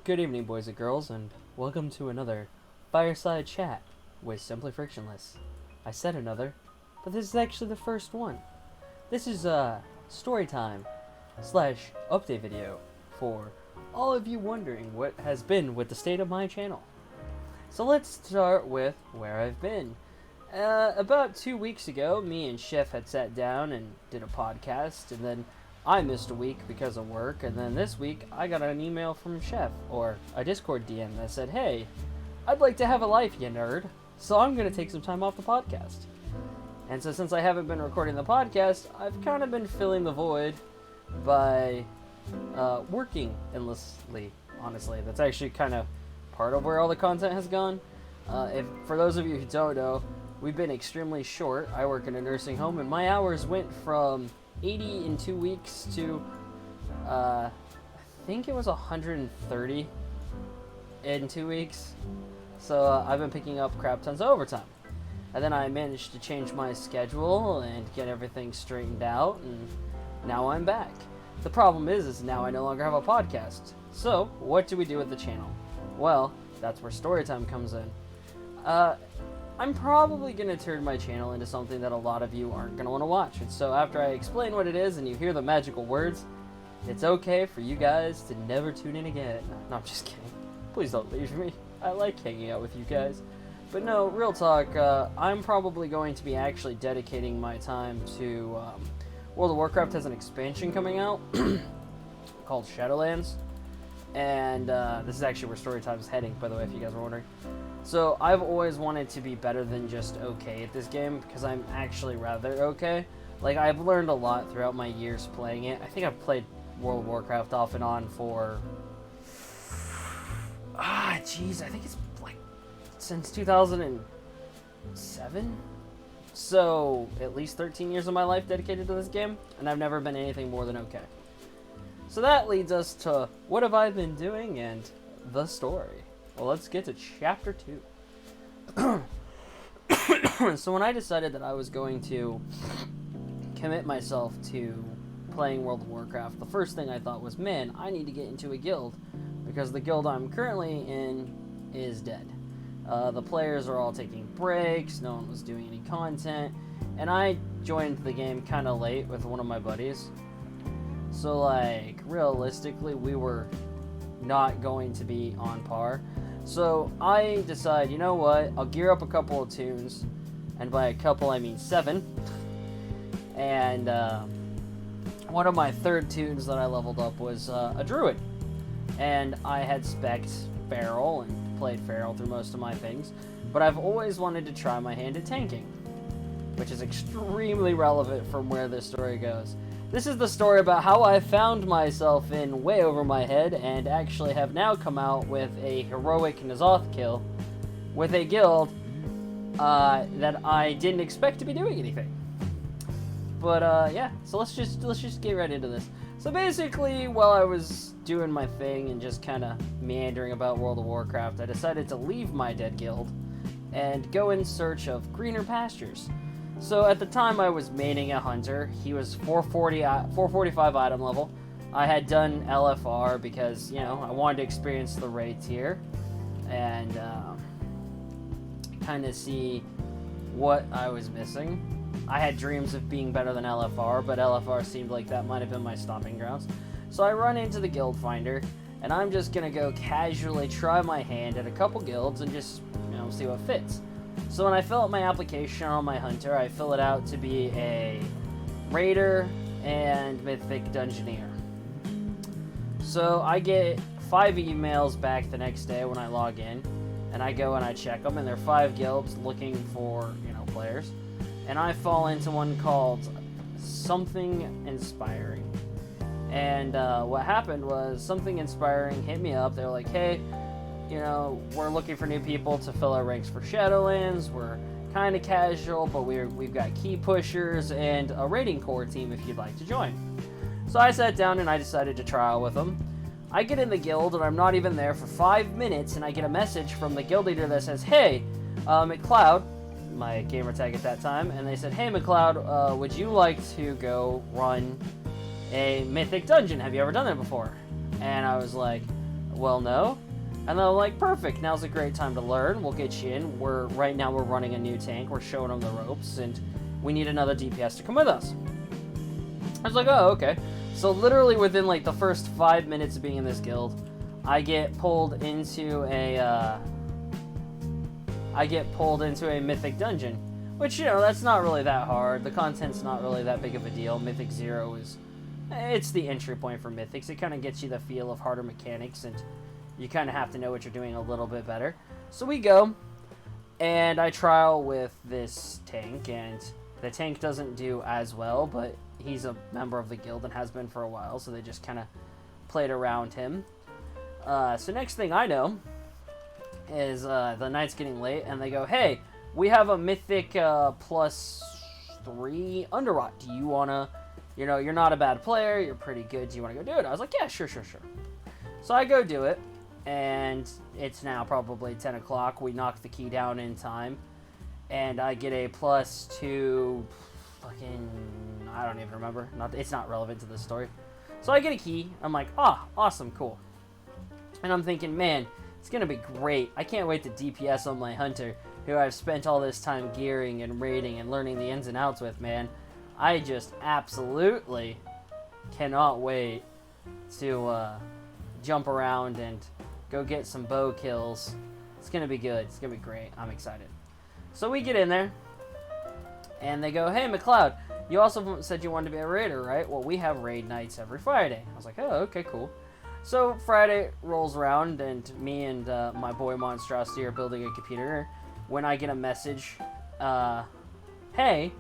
Good evening, boys and girls, and welcome to another Fireside Chat with Simply Frictionless. I said another, but this is actually the first one. This is a story time / update video for all of you wondering what has been with the state of my channel. So let's start with where I've been. About 2 weeks ago, me and Chef had sat down and did a podcast, and then I missed a week because of work, and then this week I got an email from Chef, or a Discord DM that said, "Hey, I'd like to have a life, you nerd, so I'm going to take some time off the podcast." And so since I haven't been recording the podcast, I've kind of been filling the void by working endlessly, honestly. That's actually kind of part of where all the content has gone. For those of you who don't know, we've been extremely short. I work in a nursing home, and my hours went from 80 in 2 weeks to I think it was 130 in 2 weeks. So I've been picking up crap tons of overtime, and then I managed to change my schedule and get everything straightened out, and now I'm back. The problem is now I no longer have a podcast. So what do we do with the channel? Well, that's where Storytime comes in. I'm probably going to turn my channel into something that a lot of you aren't going to want to watch. And so after I explain what it is and you hear the magical words, it's okay for you guys to never tune in again. No, I'm just kidding. Please don't leave me. I like hanging out with you guys. But no, real talk, I'm probably going to be actually dedicating my time to World of Warcraft has an expansion coming out called Shadowlands. And this is actually where Storytime is heading, by the way, if you guys were wondering. So I've always wanted to be better than just okay at this game, because I'm actually rather okay. Like, I've learned a lot throughout my years playing it. I think I've played World of Warcraft off and on for I think it's like since 2007. So at least 13 years of my life dedicated to this game, and I've never been anything more than okay. So that leads us to what have I been doing and the story. Well, let's get to chapter 2. So when I decided that I was going to commit myself to playing World of Warcraft, the first thing I thought was, man, I need to get into a guild, because the guild I'm currently in is dead. The players are all taking breaks, no one was doing any content, and I joined the game kind of late with one of my buddies. So, like, realistically, we were not going to be on par. So I decide, you know what, I'll gear up a couple of tunes, and by a couple I mean 7. And one of my third tunes that I leveled up was a druid. And I had spec'd Feral and played Feral through most of my things, but I've always wanted to try my hand at tanking, which is extremely relevant from where this story goes. This is the story about how I found myself in way over my head and actually have now come out with a heroic N'Zoth kill with a guild that I didn't expect to be doing anything. But yeah, so let's just get right into this. So basically, while I was doing my thing and just kind of meandering about World of Warcraft, I decided to leave my dead guild and go in search of greener pastures. So at the time I was maining a hunter. He was 445 item level. I had done LFR because, you know, I wanted to experience the raid tier and kind of see what I was missing. I had dreams of being better than LFR, but LFR seemed like that might have been my stomping grounds. So I run into the guild finder, and I'm just gonna go casually try my hand at a couple guilds and just, you know, see what fits. So when I fill out my application on my hunter, I fill it out to be a raider and mythic dungeoneer. So I get 5 emails back the next day when I log in, and I go and I check them, and there are 5 guilds looking for, you know, players. And I fall into one called Something Inspiring. And what happened was Something Inspiring hit me up. They're like, hey, you know, we're looking for new people to fill our ranks for Shadowlands. We're kind of casual, but we've got key pushers and a raiding core team if you'd like to join. So I sat down and I decided to trial with them. I get in the guild and I'm not even there for 5 minutes, and I get a message from the guild leader that says, hey, McLeod, my gamer tag at that time, and they said, hey McLeod, would you like to go run a mythic dungeon? Have you ever done that before? And I was like, well, no. And then I'm like, perfect, now's a great time to learn. We'll get you in. Right now we're running a new tank. We're showing them the ropes, and we need another DPS to come with us. I was like, oh, okay. So literally within like the first 5 minutes of being in this guild, I get pulled into a mythic dungeon, which, you know, that's not really that hard. The content's not really that big of a deal. Mythic 0 it's the entry point for mythics. It kind of gets you the feel of harder mechanics, and you kind of have to know what you're doing a little bit better. So we go, and I trial with this tank, and the tank doesn't do as well, but he's a member of the guild and has been for a while, so they just kind of played around him. So next thing I know is the night's getting late, and they go, hey, we have a mythic +3 Underrot. Do you want to, you know, you're not a bad player, you're pretty good, do you want to go do it? I was like, yeah, sure. So I go do it, and it's now probably 10 o'clock. We knocked the key down in time, and I get a +2 fucking, I don't even remember. It's not relevant to this story. So I get a key. I'm like, awesome, cool. And I'm thinking, man, it's going to be great. I can't wait to DPS on my hunter, who I've spent all this time gearing and raiding and learning the ins and outs with, man. I just absolutely cannot wait to jump around and go get some bow kills. It's going to be good. It's going to be great. I'm excited. So we get in there, and they go, hey, McLeod, you also said you wanted to be a raider, right? Well, we have raid nights every Friday. I was like, oh, okay, cool. So Friday rolls around, and me and my boy Monstrosity are building a computer when I get a message, hey,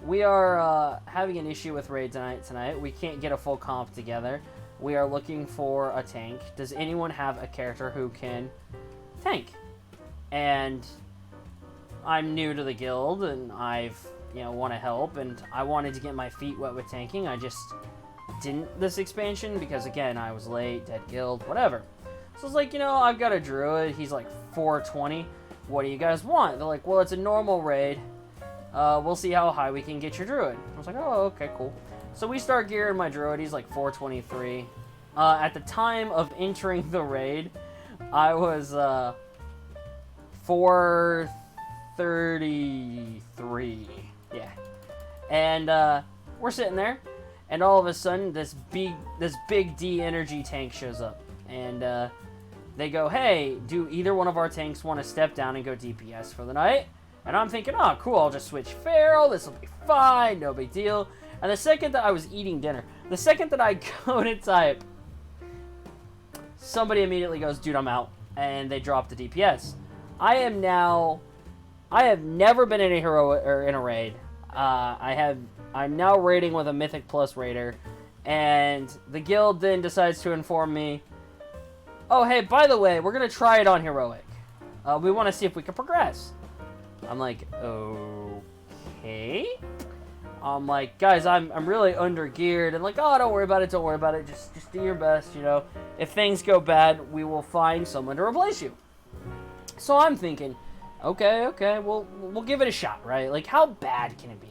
we are having an issue with raid tonight. We can't get a full comp together. We are looking for a tank. Does anyone have a character who can tank? And I'm new to the guild, and I've, want to help, and I wanted to get my feet wet with tanking. I just didn't this expansion because, again, I was late, dead guild, whatever. So I was like, I've got a druid. He's like 420. What do you guys want? They're like, well, it's a normal raid. We'll see how high we can get your druid. I was like, oh, okay, cool. So we start gearing my druid. He's like 423. At the time of entering the raid, I was 433. Yeah. And we're sitting there, and all of a sudden, this big D energy tank shows up, and they go, hey, do either one of our tanks want to step down and go DPS for the night? And I'm thinking, oh, cool, I'll just switch Feral, this will be fine, no big deal. And the second that I was eating dinner, the second that I go to type, somebody immediately goes, dude, I'm out, and they drop the DPS. I have never been in a hero or in a raid. I'm now raiding with a Mythic Plus raider, and the guild then decides to inform me, oh, hey, by the way, we're going to try it on Heroic. We want to see if we can progress. I'm like, okay. I'm like, guys, I'm really under geared, and like, oh, don't worry about it, just do your best, If things go bad, we will find someone to replace you. So I'm thinking, okay, we'll give it a shot, right? Like, how bad can it be?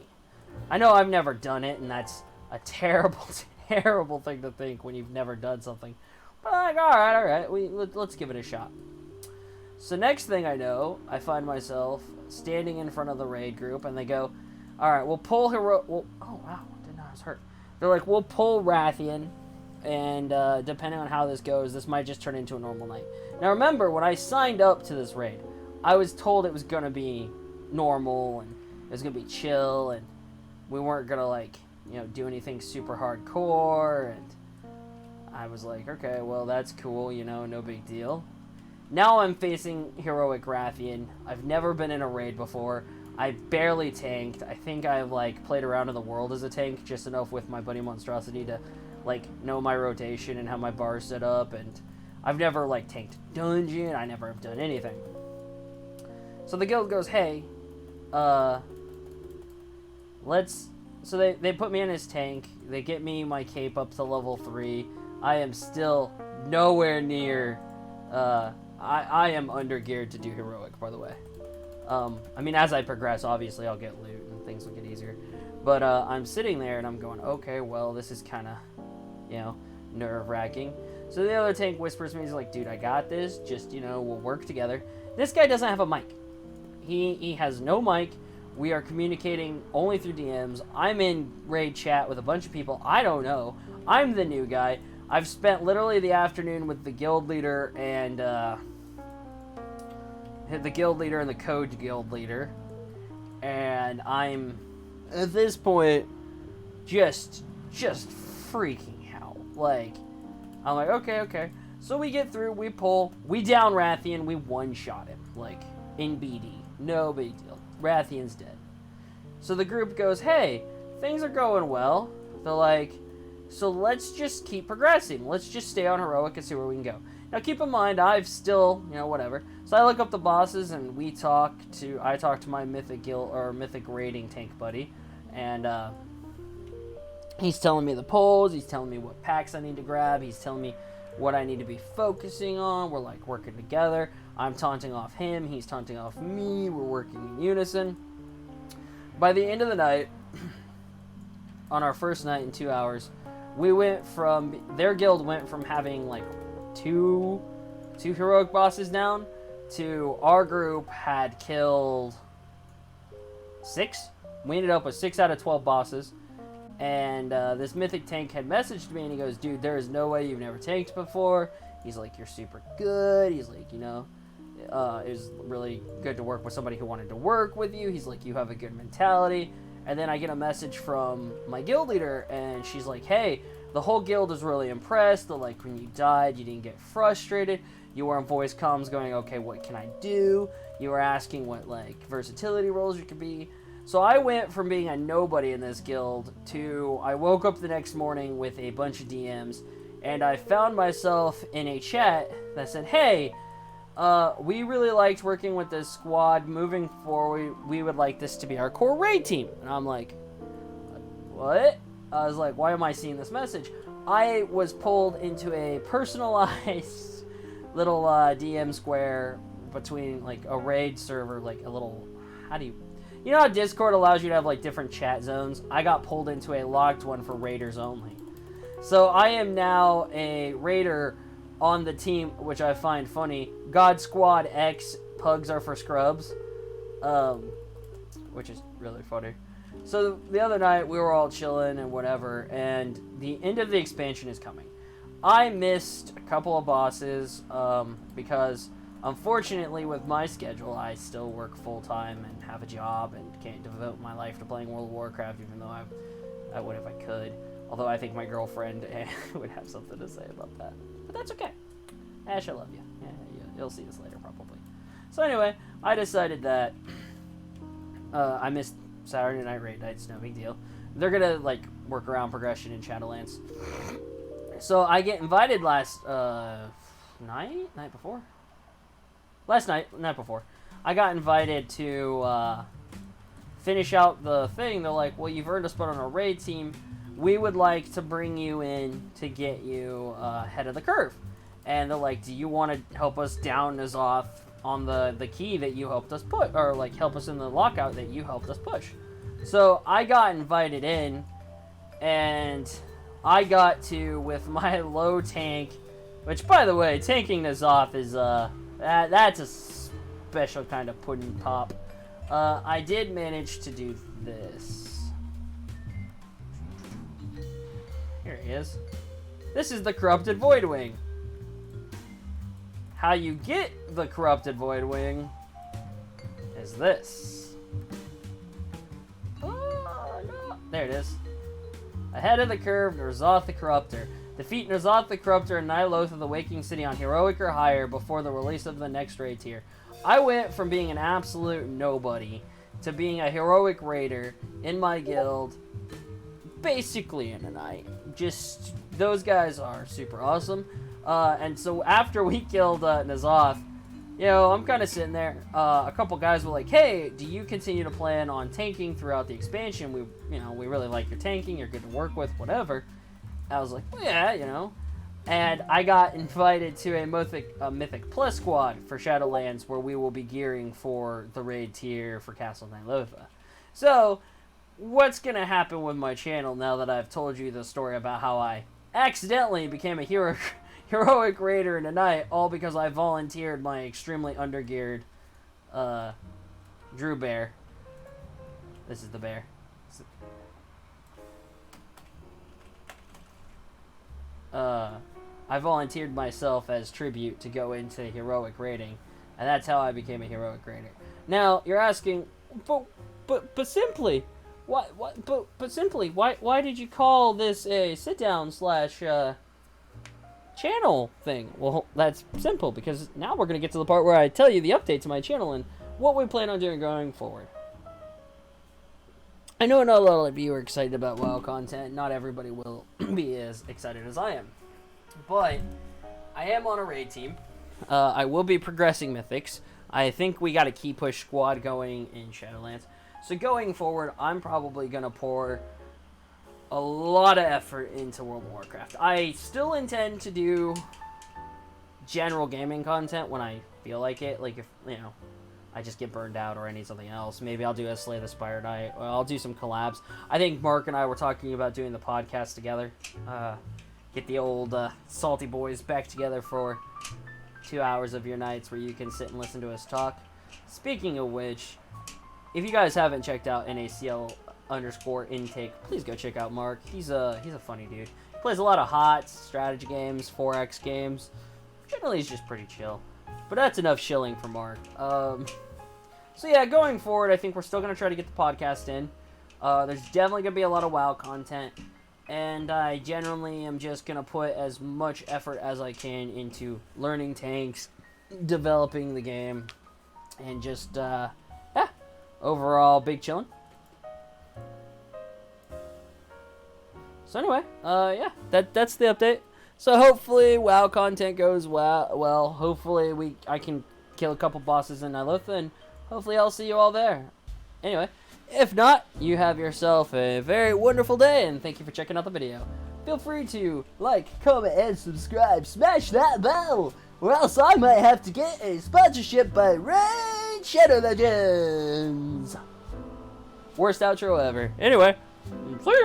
I know I've never done it, and that's a terrible, terrible thing to think when you've never done something. But I'm like, all right, let's give it a shot. So next thing I know, I find myself standing in front of the raid group, and they go, all right, we'll pull oh, wow, didn't know I was hurt. They're like, we'll pull Rathian, and depending on how this goes, this might just turn into a normal night. Now remember, when I signed up to this raid, I was told it was going to be normal, and it was going to be chill, and we weren't going to, do anything super hardcore, and I was like, okay, well, that's cool, no big deal. Now I'm facing Heroic Rathian. I've never been in a raid before. I barely tanked. I think I've, played around in the world as a tank just enough with my buddy Monstrosity to, know my rotation and how my bar's set up, and I've never, tanked dungeon. I never have done anything. So the guild goes, hey, So they put me in his tank. They get me my cape up to level 3. I am still nowhere near, I am under geared to do Heroic, by the way. As I progress, obviously I'll get loot and things will get easier. But I'm sitting there and I'm going, okay, well, this is kind of, nerve-wracking. So the other tank whispers to me, he's like, dude, I got this. Just, we'll work together. This guy doesn't have a mic. He has no mic. We are communicating only through DMs. I'm in raid chat with a bunch of people I don't know. I'm the new guy. I've spent literally the afternoon with the guild leader and the code guild leader. And I'm, at this point, just freaking out. Like, I'm like, okay. So we get through, we pull, we down Rathian, we one-shot him. Like, in BD. No big deal. Rathian's dead. So the group goes, hey, things are going well. They're like, so let's just keep progressing. Let's just stay on heroic and see where we can go. Now keep in mind, I've still, whatever. So I look up the bosses and I talk to my mythic raiding tank buddy. And he's telling me the polls, he's telling me what packs I need to grab, he's telling me what I need to be focusing on. We're like working together. I'm taunting off him, he's taunting off me, we're working in unison. By the end of the night, on our first night in 2 hours, their guild went from having like two heroic bosses down to our group had killed 6. We ended up with 6 out of 12 bosses. And this mythic tank had messaged me and he goes, dude, there is no way you've never tanked before. He's like, you're super good. He's like, it was really good to work with somebody who wanted to work with you. He's like, you have a good mentality. And then I get a message from my guild leader and she's like, hey, the whole guild is really impressed. Like, when you died, you didn't get frustrated. You were on voice comms going, okay, what can I do? You were asking what, like, versatility roles you could be. So I went from being a nobody in this guild to I woke up the next morning with a bunch of DMs and I found myself in a chat that said, hey, we really liked working with this squad. Moving forward, we would like this to be our core raid team. And I'm like, what? I was like, why am I seeing this message? I was pulled into a personalized little DM square between like a raid server, like a little, you know how Discord allows you to have like different chat zones? I got pulled into a locked one for raiders only. So I am now a raider on the team, which I find funny. God Squad X, Pugs are for Scrubs. Which is really funny. So the other night we were all chilling and whatever, and the end of the expansion is coming. I missed a couple of bosses because unfortunately, with my schedule, I still work full-time and have a job and can't devote my life to playing World of Warcraft, even though I would if I could. Although I think my girlfriend would have something to say about that. But that's okay. Ash, I love you. Yeah, you'll see this later, probably. So anyway, I decided that I missed Saturday Night Raid Nights, no big deal. They're going to, like, work around progression in Shadowlands. So I get invited last night before? Last night before, I got invited to finish out the thing. They're like, well, you've earned a spot on our raid team. We would like to bring you in to get you ahead of the curve. And they're like, do you want to help us down N'Zoth on the key that you helped us put? Or, like, help us in the lockout that you helped us push? So I got invited in, and I got to, with my low tank, which, by the way, tanking N'Zoth is, that's a special kind of pudding pop. I did manage to do this. Here he is. This is the Corrupted Voidwing. How you get the Corrupted Voidwing is this. Oh, no. There it is. Ahead of the curve, N'Zoth the Corruptor. Defeat N'Zoth the Corruptor and Nyloth of the Waking City on Heroic or higher before the release of the next raid tier. I went from being an absolute nobody to being a heroic raider in my guild basically in a night. Just, those guys are super awesome. And so after we killed N'Zoth, I'm kind of sitting there. A couple guys were like, hey, do you continue to plan on tanking throughout the expansion? We really like your tanking. You're good to work with, whatever. I was like, well, yeah, And I got invited to a Mythic Plus squad for Shadowlands where we will be gearing for the raid tier for Castle Nyloth. So, what's going to happen with my channel now that I've told you the story about how I accidentally became a Heroic Raider in a night, all because I volunteered my extremely undergeared Drew Bear. This is the bear. I volunteered myself as tribute to go into heroic raiding, and that's how I became a heroic raider. Now you're asking, but simply, why did you call this a sit down slash channel thing? Well, that's simple, because now we're gonna get to the part where I tell you the update to my channel and what we plan on doing going forward. I know not a lot of you are excited about WoW content. Not everybody will be as excited as I am. But I am on a raid team. I will be progressing Mythics. I think we got a key push squad going in Shadowlands. So going forward, I'm probably going to pour a lot of effort into World of Warcraft. I still intend to do general gaming content when I feel like it. Like, if, you know, I just get burned out or I need something else. Maybe I'll do a Slay the Spire night. Or I'll do some collabs. I think Mark and I were talking about doing the podcast together. Get the old salty boys back together for 2 hours of your nights where you can sit and listen to us talk. Speaking of which, if you guys haven't checked out NACL_intake, please go check out Mark. He's a funny dude. He plays a lot of HOTS, strategy games, 4X games. Generally, he's just pretty chill. But that's enough shilling for Mark. So yeah, going forward, I think we're still going to try to get the podcast in. There's definitely going to be a lot of WoW content. And I generally am just going to put as much effort as I can into learning tanks, developing the game, and just, yeah, overall, big chillin'. So anyway, yeah, that's the update. So hopefully WoW content goes well. Hopefully I can kill a couple bosses in Nilotha, and hopefully I'll see you all there. Anyway. If not, you have yourself a very wonderful day, and thank you for checking out the video. Feel free to like, comment, and subscribe. Smash that bell, or else I might have to get a sponsorship by Raid Shadow Legends. Worst outro ever. Anyway, see ya.